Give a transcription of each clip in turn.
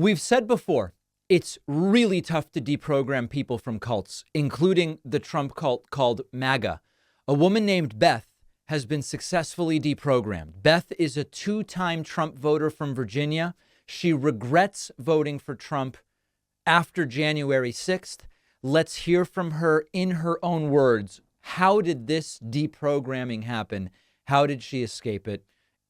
We've said before, it's really tough to deprogram people from cults, including the Trump cult called MAGA. A woman named Beth has been successfully deprogrammed. Beth is a two-time Trump voter from Virginia. She regrets voting for Trump after January 6th. Let's hear from her in her own words. How did this deprogramming happen? How did she escape it?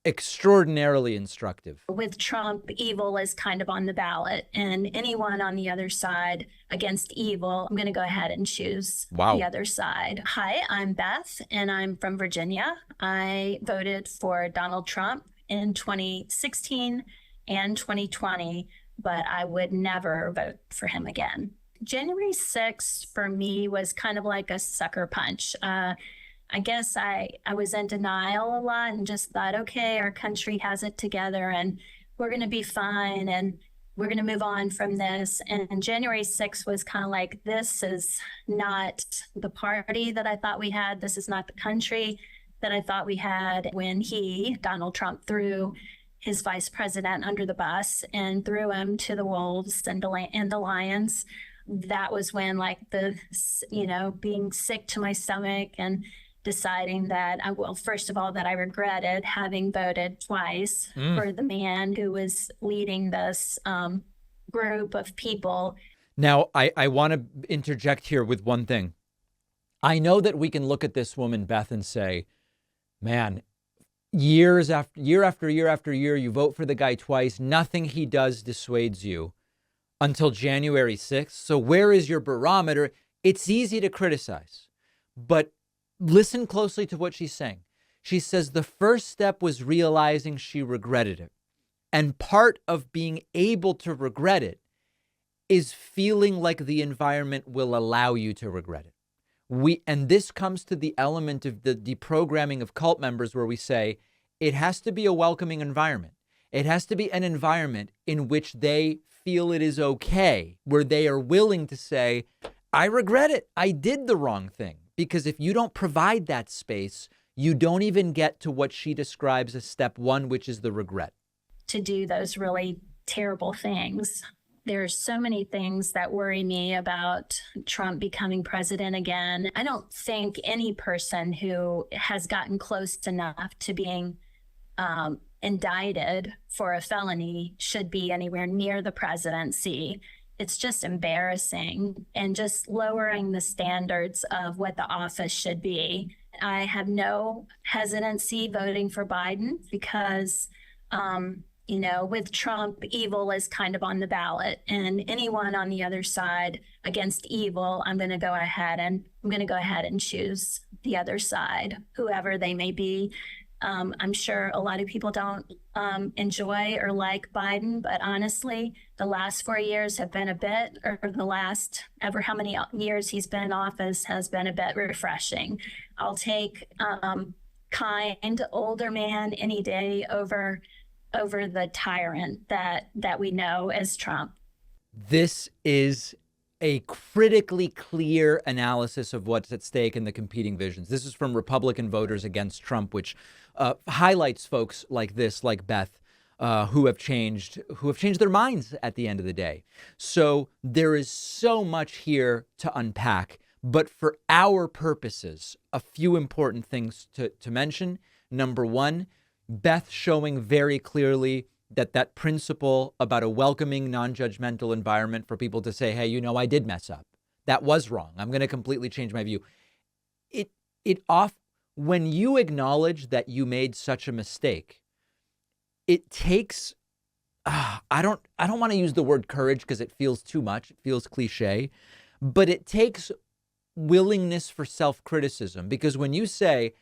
Extraordinarily instructive. With Trump, evil is kind of on the ballot, and anyone on the other side against evil, I'm going to go ahead and choose the other side. Hi, I'm Beth, and I'm from Virginia. I voted for Donald Trump in 2016 and 2020, but I would never vote for him again. January 6th for me was kind of like a sucker punch. I guess I was in denial a lot and just thought, okay, our country has it together and we're going to be fine and we're going to move on from this. And January 6th was kind of like, this is not the party that I thought we had. This is not the country that I thought we had when Donald Trump, threw his vice president under the bus and threw him to the wolves and the lions. That was when, like, being sick to my stomach and deciding that first of all, that I regretted having voted twice for the man who was leading this group of people. Now, I want to interject here with one thing. I know that we can look at this woman, Beth, and say, man, year after year, you vote for the guy twice. Nothing he does dissuades you until January 6th. So where is your barometer? It's easy to criticize, but listen closely to what she's saying. She says the first step was realizing she regretted it. And part of being able to regret it is feeling like the environment will allow you to regret it. And this comes to the element of the deprogramming of cult members where we say it has to be a welcoming environment. It has to be an environment in which they feel it is okay, where they are willing to say, I regret it. I did the wrong thing. Because if you don't provide that space, you don't even get to what she describes as step one, which is the regret. To do those really terrible things. There's so many things that worry me about Trump becoming president again. I don't think any person who has gotten close enough to being indicted for a felony should be anywhere near the presidency. It's just embarrassing and just lowering the standards of what the office should be. I have no hesitancy voting for Biden because, with Trump, evil is kind of on the ballot, and anyone on the other side against evil, I'm going to go ahead and choose the other side, whoever they may be. I'm sure a lot of people don't enjoy or like Biden, but honestly, the last 4 years have been the last ever how many years he's been in office has been a bit refreshing. I'll take kind older man any day over the tyrant that we know as Trump. This is a critically clear analysis of what's at stake in the competing visions. This is from Republican voters against Trump, which highlights folks like this, like Beth, who have changed their minds at the end of the day. So there is so much here to unpack. But for our purposes, a few important things to mention. Number one, Beth showing very clearly that principle about a welcoming, non-judgmental environment for people to say, hey, I did mess up. That was wrong. I'm going to completely change my view. When you acknowledge that you made such a mistake, it takes, I don't want to use the word courage because it feels too much. It feels cliche, but it takes willingness for self-criticism, because when you say,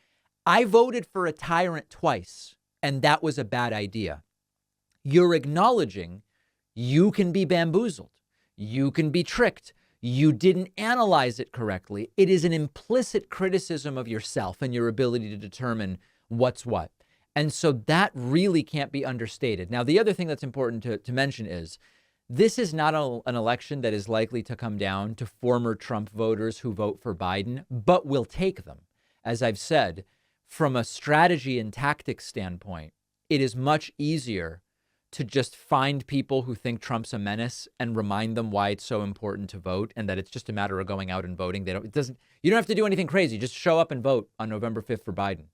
I voted for a tyrant twice and that was a bad idea, you're acknowledging you can be bamboozled. You can be tricked. You didn't analyze it correctly. It is an implicit criticism of yourself and your ability to determine what's what. And so that really can't be understated. Now, the other thing that's important to mention is this is not an election that is likely to come down to former Trump voters who vote for Biden, but will take them. As I've said, from a strategy and tactics standpoint, it is much easier to just find people who think Trump's a menace and remind them why it's so important to vote and that it's just a matter of going out and voting. You don't have to do anything crazy. Just show up and vote on November 5th for Biden.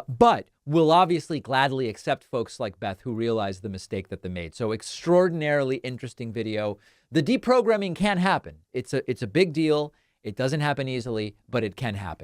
But we'll obviously gladly accept folks like Beth who realize the mistake that they made. So extraordinarily interesting video. The deprogramming can happen. It's a big deal. It doesn't happen easily, but it can happen.